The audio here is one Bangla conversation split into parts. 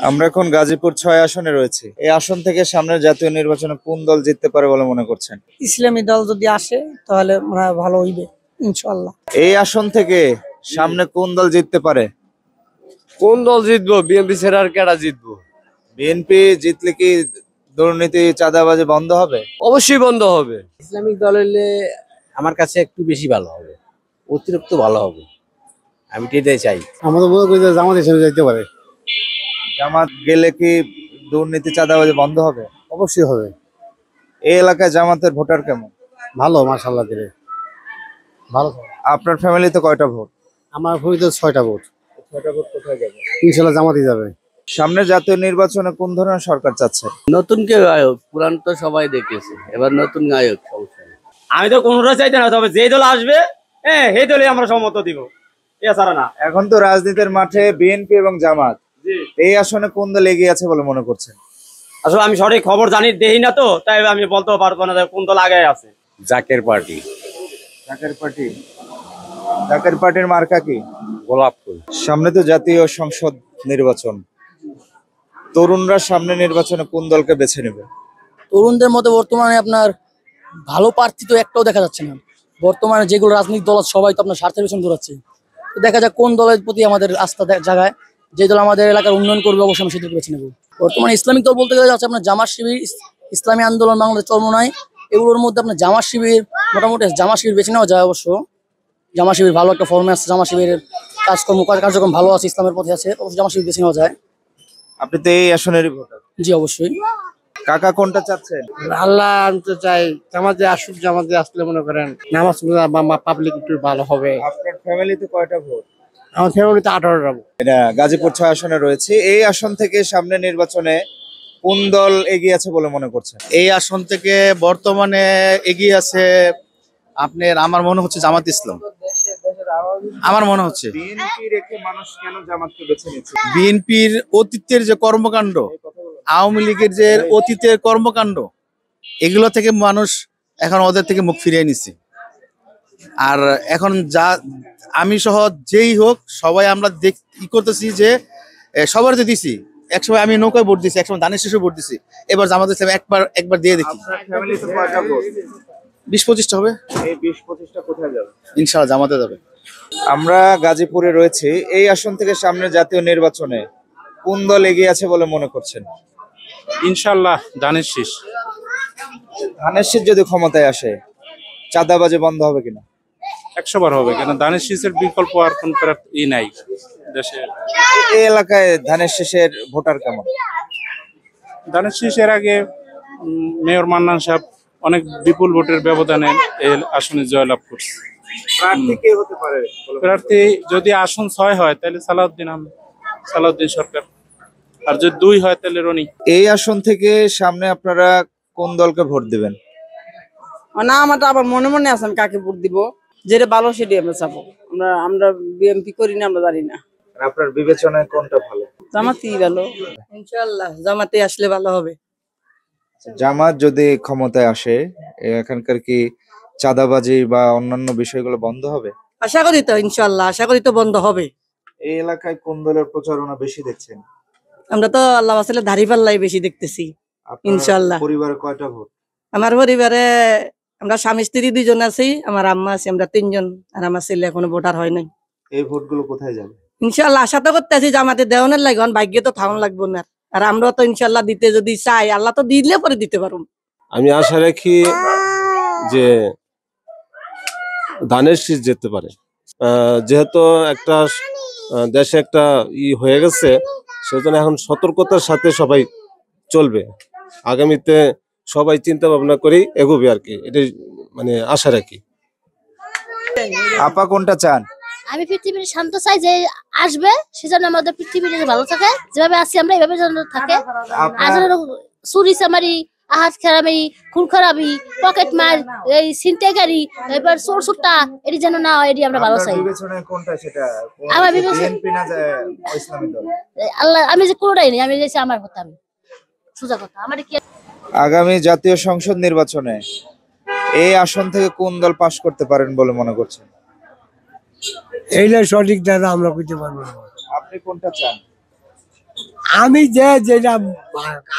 আমরা এখন গাজীপুর ৬ আসনে রয়েছি। এই আসন থেকে সামনের জাতীয় নির্বাচনে কোন দল জিততে পারে বলে মনে করছেন? ইসলামী দল যদি আসে তাহলে ভালো হইবে ইনশাআল্লাহ। এই আসন থেকে সামনে কোন দল জিততে পারে? কোন দল জিতবো? বিএনপি ছাড়া আর কেডা জিতবো? বিএনপি জিতলে কি দুর্নীতি চাঁদাবাজি বন্ধ হবে? অবশ্যই বন্ধ হবে। ইসলামিক দল হলে আমার কাছে একটু বেশি ভালো হবে, অতিরিক্ত ভালো হবে, আমি এটাই চাই। আমাদের মনে করি যে জামাত হিসেবে যাইতে পারে। জামাত গেলে কি দুর্নীতি চাঁদাবাজি বন্ধ হবে? অবশ্যই হবে। এই এলাকায় জামাতের ভোটার কেমন? ভালো, মাশাআল্লাহ দিলে ভালো। আপনার ফ্যামিলিতে কয়টা ভোট? আমার ভোটে 6টা ভোট। 6টা ভোট কোথায় যাবে? ইনশাআল্লাহ জামাতই যাবে। সামনে জাতীয় নির্বাচনে কোন ধরনের সরকার চাচ্ছে? নতুন কে গায়ক, পুরান তো সবাই দেখেছে, এবার নতুন গায়ক। আমি তো কোনোটা চাইতে না, তবে যে দল আসবে সেই দলে আমরা সম্মত দিব, এছাড়া না। এখন তো রাজনীতির মাঠে বিএনপি এবং জামাত, এই আসনে কোন দল এগিয়ে আছে বলে মনে করছেন? আসলে আমি সঠিক খবর দেখি না তো, তাই আমি বলতে পারবো না কোন দল আগে আছে। জাকের পার্টি। জাকের পার্টি। জাকের পার্টির মার্কা কি? গোলাপ ফুল। সামনে তো জাতীয় সংসদ নির্বাচন, তরুণরা সামনে নির্বাচনে কোন দলকে বেছে নেবে? তরুণদের মধ্যে বর্তমানে আপনার ভালো প্রার্থী তো একটাও দেখা যাচ্ছে না। বর্তমানে যেগুলো রাজনৈতিক দল আছে সবাই তো আপনার স্বার্থের পেছনে দৌড়াচ্ছে। তো দেখা যাক কোন দলের প্রতি আমাদের আস্থা জায়গায়, যে দল আমাদের এলাকার উন্নয়ন করবে অবশ্যই আমি সেটাকে বেছে নেবো। বর্তমানে ইসলামিক দল বলতে গেলে আছে আপনার জামাত শিবির, ইসলামী আন্দোলন, বাংলাদেশ চরমোনাই, এগুলোর মধ্যে আপনার জামাত শিবির, মোটামুটি জামাত শিবির বেছে নেওয়া যায়। অবশ্য জামাত শিবির ভালো একটা ফর্মে আছে, জামাত শিবিরের কার্যক্রম ভালো আছে, ইসলামের পথে আছে, অবশ্যই জামাত শিবির বেছে নেওয়া যায়। আপনি তো এই আসনেরই ভোটার। জি অবশ্যই। কাকা কোনটা চাচ্ছেন? আল্লাহ আনতে চাই জামাতে আসুক, জামাতে আসলে মনে করেন নামাজ পাবলিক একটু ভালো হবে। আপনার ফ্যামিলিতে কয়টা ভোট? আমার ফ্যামিলিতে 18টা ভোট। এটা গাজীপুর ৬ আসনে রয়েছে। এই আসন থেকে সামনে নির্বাচনে কোন দল এগিয়ে আছে বলে মনে করছেন? এই আসন থেকে বর্তমানে এগিয়ে আছে আপনার, আমার মনে হচ্ছে জামাত ইসলাম। আমার মনে হচ্ছে বিএনপি রেখে মানুষ কেন জামাতকে বেছে নিচ্ছে? বিএনপির অতীতের যে কর্মকাণ্ড, আওয়ামী লীগের যে অতীতের কর্মকাণ্ড, এগুলো থেকে মানুষ এখন ওদের থেকে মুখ ফিরিয়ে নিচ্ছে। আর এখন যা আমি সহ যেই হোক সবাই আমরা ই করতেছি যে সবার যে দিছি, একসময় আমি নৌকায় ভোট দিছি, একসময় ধানের শীষে ভোট দিছি, এবার জামাত ইসলাম একবার দিয়ে দেখি। 20-25টা হবে। এই 20-25টা কোথায় যাবে? ইনশাআল্লাহ জামাতে যাবে। আমরা গাজীপুরে রয়েছি। এই আসন থেকে সামনে জাতীয় নির্বাচনে কোন দল এগিয়ে আছে বলে মনে করছেন? ইনশাআল্লাহ ধানের শীষ। ধানের শীষ যদি ক্ষমতায় আসে চাঁদাবাজি বন্ধ হবে কিনা? 100 বার হবে, কেন ধানের শীষের বিকল্প আর কোন নাই দেশে। এই এলাকায় ধানের শীষের ভোটার কেমন? ধানের শীষের আগে মেয়র মান্নান সাহেব অনেক বিপুল ভোটের ব্যবধানে এই আসনে জয়লাভ করছে। প্রার্থী কে হতে পারে? প্রার্থী যদি আসন 6 হয় তাহলে সালাউদ্দিন সরকার, আর যদি 2 হয় তাহলে রনি। এই আসন থেকে সামনে আপনারা কোন দলকে ভোট দিবেন? না, আমার তো আবার মনে মনে আছে আমি কাকে ভোট দিব, যেটা ভালো সেটাই আমরা চাবো। আমরা বিএনপি করি না, আমরা জানি না। আপনার বিবেচনায় কোনটা ভালো? জামাতেই ভালো ইনশাআল্লাহ, জামাতে আসলে ভালো হবে। জামাত যদি ক্ষমতায় আসে এখানকার কি চাঁদাবাজি বা অন্যান্য বিষয়গুলো বন্ধ হবে? আশা করি তো ইনশাআল্লাহ, আশা করি তো বন্ধ হবে। এই এলাকায় কোন দলের প্রচারণা বেশি দেখছেন? আমরা তো আল্লাহ আসলে দাঁড়িপাল্লাই বেশি দেখতেছি ইনশাআল্লাহ। পরিবারে কয়টা ভোট? আমার পরিবারে আমরা স্বামী স্ত্রী 2জন আছি, আমার আম্মা আছে, আমরা 3জন, আর আমার ছেলে এখনো ভোটার হয় নাই। এই ভোটগুলো কোথায় যাবে? ইনশাআল্লাহ আশা তো করতেছি জামাতে দেওয়ানের লাগে, ভাগ্যে তো থাউন লাগবো না। আর আমরা তো ইনশাআল্লাহ দিতে যদি চাই, আল্লাহ তো দিলে পরে দিতে পারুন। আমি আশা রাখি যে ধানের শীষ যেতে পারে, যেহেতু একটা দেশে একটা হয়ে গেছে, সেজন্য এখন সতর্কতার সাথে সবাই চলবে। আগামীতে সবাই চিন্তা ভাবনা করেই এগোবে আর কি, এটাই মানে আশা রাখি। আপা কোনটা চান? আমি পৃথিবীর শান্ত চাই, যে আসবে সেজন্য আমাদের পৃথিবীটা ভালো থাকে, যেভাবে আছি আমরা এইভাবে যেন থাকে। আর চুরি চামারি, আহাত খারামি, খুন খারাপি, পকেট মার, এই ছিনতাইকারী, এবার চোর সুট্টা, এটি যেন না হয়, এটি আমরা ভালো চাই। আমার আল্লাহ, আমি যে কোনটাই নেই, আমি যে আমার কথা, আমি সোজা কথা আমার কি। আগামী জাতীয় সংসদ নির্বাচনে এই আসন থেকে কোন দল পাশ করতে পারেন বলে মনে করছেন? এইটা সঠিক দাদা আমরা কইতে পারবো না। আপনি কোনটা চান? আমি যে যেটা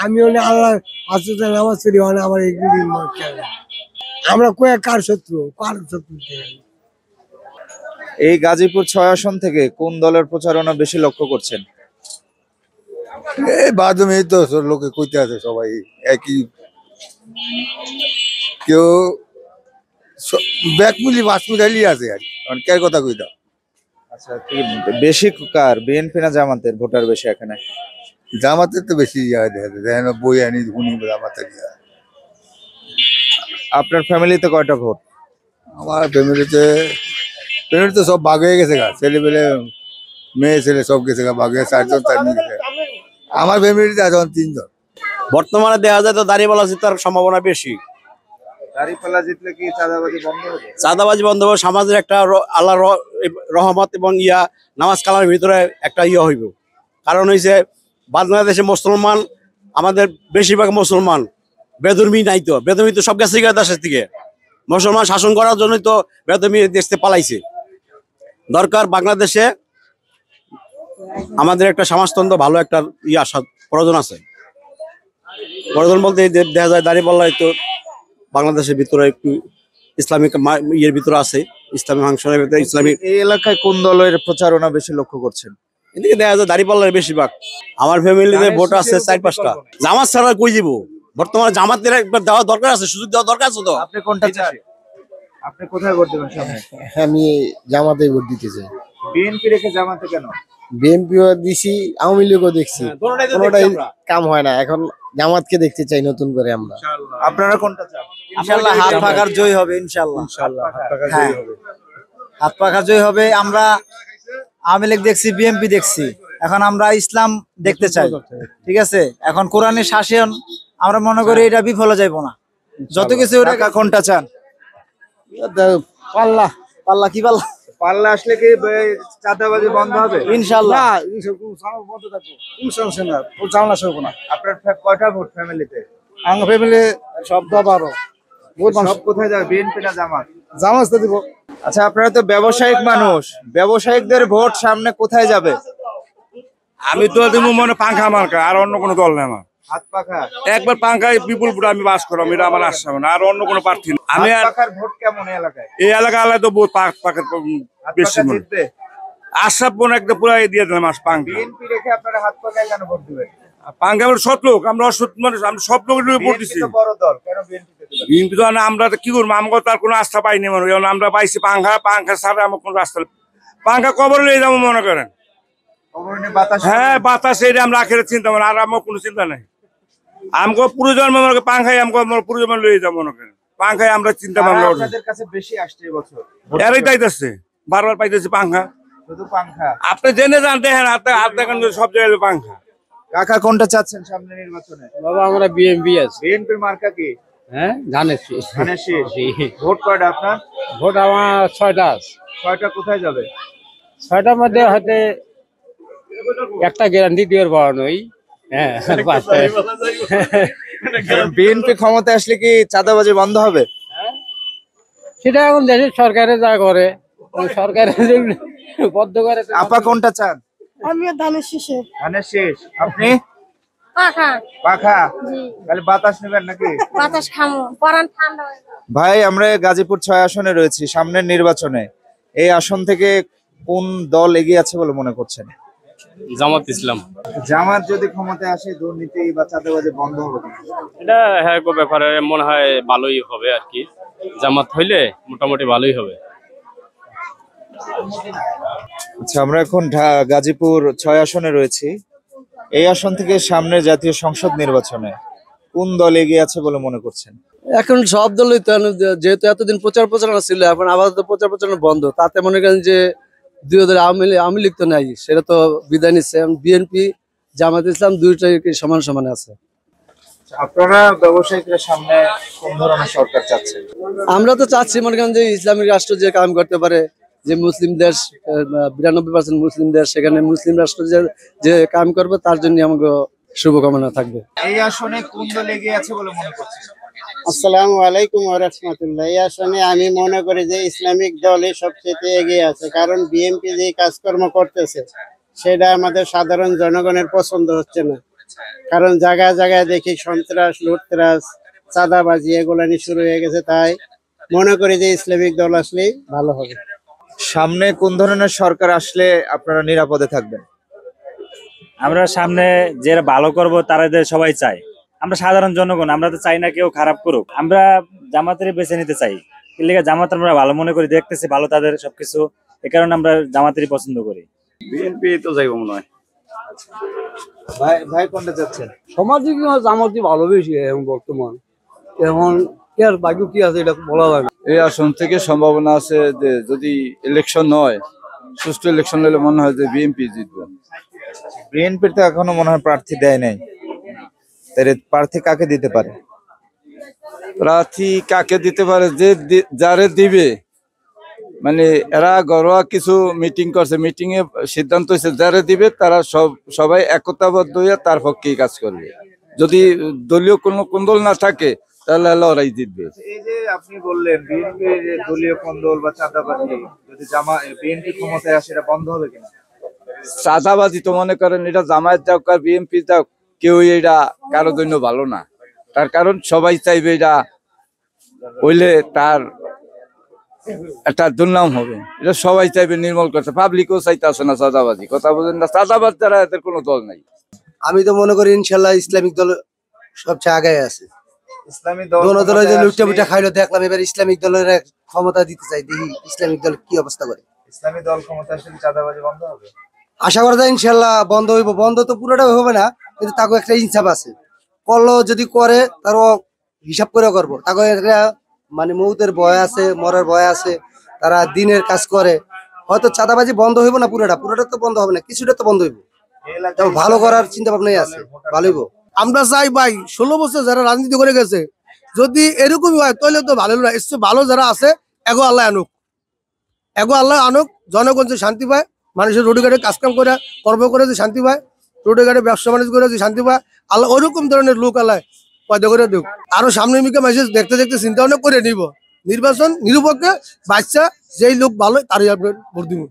আমি আল্লাহ আসতে নামাজ পড়ি আমার এগুলি খেয়াল নাই। আমরা কার শত্রু এই গাজীপুর 6 আসন থেকে কোন দলের প্রচারণা বেশি লক্ষ্য করছেন? এই বাদমে তো লোকে কইতে আছে সবাই একই, কেউ ব্যাকমুলি বাসমুলি আছে আর কি, কে কথা কইতাম। আচ্ছা, বেশি কার, বিএনপি না জামাতের ভোটার বেশি এখানে? জামাতের তো বেশি দেখা যায়, বই আনি শুনি জামাতের। আপনার ফ্যামিলিতে কয়টা ভোট? আমার ফ্যামিলিতে সব ভাগ হয়ে গেছে গা, ছেলে পেলে মেয়ে ছেলে সব গেছে গা, ভাগ হয়ে 4 জন 4 জন গেছে। আমার ফ্যামিলিতে আছে 3 জন। বর্তমানে দেখা যায় তো দাঁড়িপাল্লা জিতার সম্ভাবনা বেশি। দাঁড়িপাল্লা জিতলে কি চাঁদাবাজি বন্ধ হবে? চাঁদাবাজি বন্ধ হবে, সমাজের একটা আল্লাহর রহমত এবং নামাজ কালামের ভিতরে একটা হইব। কারণ হইছে বাংলাদেশে মুসলমান, আমাদের বেশিরভাগ মুসলমান, বেদর্মী নাই তো, বেদর্মী তো সব গেছে দেশের থেকে। মুসলমান শাসন করার জন্যই তো বেদর্মী দেশ থেকে পালাইছে। দরকার বাংলাদেশে আমাদের একটা সমাজতন্ত্র ভালো একটা আসা প্রয়োজন আছে। প্রয়োজন বলতে দেখা যায় দাঁড়িপাল্লায় তো বাংলাদেশের ভিতরে একটু ইসলামিক ভিতরে আছে, ইসলামিক ফাংশনের ভিতরে ইসলামিক। এই এলাকায় কোন দলের প্রচারণা বেশি লক্ষ্য করছেন? এদিকে দেখা যায় দাঁড়িপাল্লার বেশিরভাগ। আমার ফ্যামিলিতে ভোট আছে 4-5টা। জামাত ছাড়া কই দিব? বর্তমানে জামাতের একবার দেওয়া দরকার আছে, সুযোগ দেওয়া দরকার আছে তো। আপনি কোনটা চান? আপনি কোথায় ভোট দেবেন সামনে? আমি জামাতে ভোট দিতে চাই। বিএনপি রেখে জামাতে কেন? বিএনপিও দিছি, আওয়ামী লীগও দেখছি, কোনোটাই কাম হয় না। এখন জামাতকে দেখতে চাই নতুন করে আমরা। আপনারা কোনটা চান? ইনশাআল্লাহ হাত পাকার জয় হবে, ইনশাআল্লাহ। হাত পাকার জয় হবে। আমরা আওয়ামী লীগ দেখছি, বিএনপি দেখছি, এখন আমরা ইসলাম দেখতে চাই। ঠিক আছে, এখন কোরআনের শাসন আমরা মনে করি এটা বিফলে যাইব না। যত কিছু কোনটা চান? পাল্লা পাল্লা কি পাল্লা? পাল্লা আসলে কি চাঁদাবাজি বন্ধ হবে? ইনশাআল্লাহ। আপনার কয়টা ভোট ফ্যামিলিতে? আমার ফ্যামিলি সব 12 সব কোথায় যাবে, বিএনপি না জামাত? জামাত দিব। আচ্ছা, আপনারা তো ব্যবসায়িক মানুষ, ব্যবসায়িকদের ভোট সামনে কোথায় যাবে? আমি তো দিব মনে পাঙ্খা মার্কা, আর অন্য কোনো দল নেই আমার। হাত পাখা একবার পাঙ্খায় বিপুল ভোট আমি বাস করাম, এটা আমার আশা না, আর অন্য কোনো প্রার্থী না। আমি হাত পাখার ভোট কেমন এই এলাকায়? এই এলাকায় তো বহুত পাখার বেশি মনে জিতবে। আশা বোন একদম পুরো দিয়ে দিলাম পাঙ্খা। বিএনপি রেখে আপনারা হাত পাখায় কেন ভোট দিবেন? পাঙ্খা আমরা সৎ লোক, আমরা অসৎ মানুষ, আমরা সব লোকের ভোট দিচ্ছি। বড় দল, কেন বিএনপি দিবেন? বিএনপি তো আমরা তো কি করবো, আমাকে তার কোনো আস্থা পাইনি মনে করি। আমরা পাইছি পাঙ্খা, পাঙ্খা ছাড়া আমার কোনো রাস্তা, পাঙ্খা কবর নিয়ে যাবো মনে করেন। হ্যাঁ, বাতাস এটা আমরা আখের চিন্তা মানে, আর আমার কোনো চিন্তা নাই। আমাকে পুরো জন্ম মনে করেন পাঙ্খাই, আমাকে পুরো জন্ম লয়ে যাবো মনে করেন, পাঙ্খাই আমরা চিন্তা ভাবনা করি। আপনাদের কাছে বেশি আসছে এবছর? এরাই পাইতেছে, বারবার পাইতেছে পাঙ্খা। শুধু পাঙ্খা? আপনি জেনে যান, দেখেন হাত দেখেন সব জায়গায় পাঙ্খা। কাকা কোনটা চাচ্ছেন সামনে নির্বাচনে? বাবা আমরা বিএনপি আছে। বিএনপির মার্কা কি? হ্যাঁ, ধানের শীষ। ধানের শীষ। ভোট কয়টা আপনার? ভোট আমার 6টা আছে। 6টা কোথায় যাবে? 6টার মধ্যে হয়তো একটা গ্যারান্টি দিয়ে পাওয়া নই। হ্যাঁ, বিএনপি ক্ষমতা আসলে কি চাঁদাবাজি বন্ধ হবে? সেটা এখন দেশের সরকারে যা করে, সরকারের বদ্ধ করে। আপা কোনটা চান? আমিও ধানের শীষে। ধানের শীষ। আপনি? পাখা। পাখা? জি। তাহলে বাতাস নেবেন নাকি? বাতাস খামো, পরান ঠান্ডা হয়ে যাবে। ভাই, আমরা গাজীপুর 6 আসনে রয়েছি সামনের নির্বাচনে। এই আসন থেকে কোন দল এগিয়ে আছে বলে মনে করছেন? জামাত ইসলাম। জামাত যদি ক্ষমতায় আসে দুর্নীতি বা চাঁদাবাজি বন্ধ হবে? এটা হ্যাঁ ব্যাপারে মনে হয় ভালোই হবে আর কি। জামাত হইলে মোটামুটি ভালোই হবে। আচ্ছা, আমরা এখন গাজীপুর 6 আসনে রয়েছি। এই আসন থেকে সামনে জাতীয় সংসদ নির্বাচনে কোন দল এগিয়ে আছে বলে মনে করছেন? এখন সব দলই তো, যেহেতু এতদিন প্রচারণা ছিল, এখন আপাতত প্রচারণা বন্ধ। তাতে মনে করেন যে 2 দল আওয়ামী লীগ তো নাই, সেটা তো বিদায় নিচ্ছে। বিএনপি, জামাত ইসলাম দুইটাই সমান সমানে আছে। আপনারা ব্যবসায়িকরা সামনে কোন ধরনের সরকার চাচ্ছেন? আমরা তো চাচ্ছি মনে করেন যে ইসলামিক রাষ্ট্র যে কাম করতে পারে, যে মুসলিম দেশ 92% মুসলিম দেশ, সেখানে মুসলিম রাষ্ট্র যে কাম করবে তার জন্য আমাকে শুভকামনা থাকবে। এই আসনে কোন দল এগিয়ে আছে বলে মনে করছেন? আসসালামু আলাইকুম ওয়া রাহমাতুল্লাহ। এই আসনে আমি মনে করি যে ইসলামিক দলই সবচেয়ে এগিয়ে আছে, কারণ বিএনপি যে কাজকর্ম করতেছে সেটা আমাদের সাধারণ জনগণের পছন্দ হচ্ছে না। কারণ জায়গায় জায়গায় দেখি সন্ত্রাস, লুটতরাজ, চাঁদাবাজি এগুলা নিয়ে শুরু হয়ে গেছে। তাই মনে করি যে ইসলামিক দল আসলেই ভালো হবে। সামনে কোন ধরনের সরকার আসলে আপনারা নিরাপদে থাকবেন? আমরা সামনে যারা ভালো করব তাদের সবাই চাই। আমরা সাধারণ জনগণ, আমরা তো চাই না কেউ খারাপ করুক। আমরা জামাতেরই বেছে নিতে চাই। এর লেগে জামাত আমরা ভালো মনে করি, দেখতেছি ভালো তাদের সবকিছু, এ কারণে আমরা জামাতেরই পছন্দ করি। বিএনপি তো যাইব মনে হয়। ভাই ভাই কোনটা যাচ্ছেন? সামাজিক জামাতি ভালো বেশি এখন বর্তমান। এখন কি আর বাকি কি আছে এটা বলা যায় না। এই আসন থেকে সম্ভাবনা আছে যে যদি ইলেকশন হয়, সুষ্ঠু ইলেকশন হলে মনে হয় যে বিএনপি জিতবে। বিএনপির তো এখনো মনে হয় প্রার্থী দেয় নাই, তাহলে প্রার্থী কাকে দিতে পারে? প্রার্থী কাকে দিতে পারে, যে যারে দিবে, মানে এরা ঘরোয়া কিছু মিটিং করছে, মিটিং এ সিদ্ধান্ত হয়েছে যারে দিবে তারা সবাই একতাবদ্ধ হয়ে তার পক্ষেই কাজ করবে। যদি দলীয় কোনো কোন্দল না থাকে তাহলে ওরাই জিতবে। এই যে আপনি বললেন বিএনপির দলীয় কোন্দল বা চাঁদাবাজি, যদি বিএনপি ক্ষমতায় আসে এটা বন্ধ হবে কিনা? চাঁদাবাজি তো মনে করেন এটা জামায়াত যাক আর বিএনপি যাক, কেউ এটা কারোর জন্য ভালো না। তার কারণ সবাই চাইবে এটা হইলে তার একটা দুর্নাম হবে, এটা সবাই চাইবে নির্মূল করতে। পাবলিকও চাইতে আসে না চাঁদাবাজি, কথা বলেন না। চাঁদাবাজ যারা এদের কোনো দল নাই। আমি তো মনে করি ইনশাল্লাহ ইসলামিক দল সবচেয়ে আগে আছে। ইসলামী দল দলের যে লুটটা বুটা খাইলো দেখলাম, এবার ইসলামিক দলের ক্ষমতা দিতে চাই, দেখি ইসলামিক দল কি অবস্থা করে। ইসলামী দল ক্ষমতা আসলে চাঁদাবাজি বন্ধ হবে আশা করা যায় ইনশাল্লাহ বন্ধ হইব। বন্ধ তো পুরোটা হবে না, কিন্তু তাকে একটা ইনসাফ আছে। করলো যদি করে তারও হিসাব করে করবো। তাকে একটা মানে মৌতের ভয় আছে, মরার ভয় আছে, তারা দিনের কাজ করে। হয়তো চাঁদাবাজি বন্ধ হইব না, পুরোটা তো বন্ধ হবে না, কিছুটা তো বন্ধ হইব। ভালো করার চিন্তা ভাবনাই আছে, ভালো হইব। আমরা চাই ভাই 16 বছর যারা রাজনীতি করে গেছে, যদি এরকমই হয় তাহলে তো ভালো না। এসে ভালো যারা আছে এগো আল্লাহ আনুক, জনগণ যে শান্তি পায়, মানুষের রোডে ঘাটে কাজকাম করে কর্ম করে যে শান্তি পায়, রোডে ঘাটে ব্যবসা বাণিজ্য করে যে শান্তি পায়, আল্লাহ ওরকম ধরনের লোক আল্লাহ পয়দা করে দেখ। আরো সামনে মিকে মেসেজ দেখতে দেখতে চিন্তা ভাবনা করে নিব। নির্বাচন নিরপেক্ষ বাচ্চা যেই লোক ভালো তারই ভোট দিব।